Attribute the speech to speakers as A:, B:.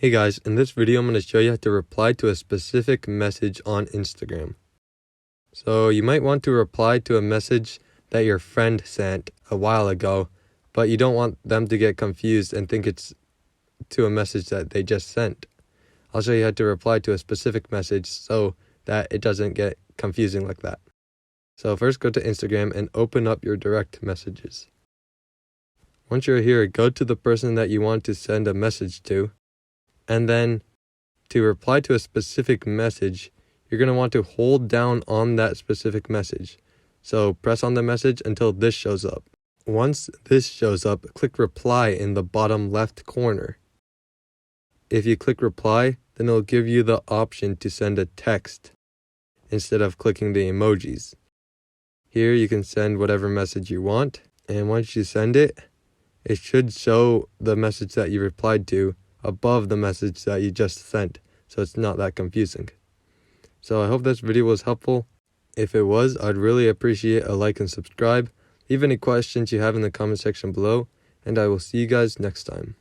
A: Hey guys, in this video I'm going to show you how to reply to a specific message on Instagram. So you might want to reply to a message that your friend sent a while ago, but you don't want them to get confused and think it's to a message that they just sent. I'll show you how to reply to a specific message so that it doesn't get confusing like that. So first go to Instagram and open up your direct messages. Once you're here, go to the person that you want to send a message to. And then to reply to a specific message, you're going to want to hold down on that specific message. So press on the message until this shows up. Once this shows up, click reply in the bottom left corner. If you click reply, then it'll give you the option to send a text instead of clicking the emojis. Here you can send whatever message you want, and once you send it, it should show the message that you replied to above the message that you just sent, so it's not that confusing. So I hope this video was helpful. If it was, I'd really appreciate a like and subscribe. Leave any questions you have in the comment section below, and I will see you guys next time.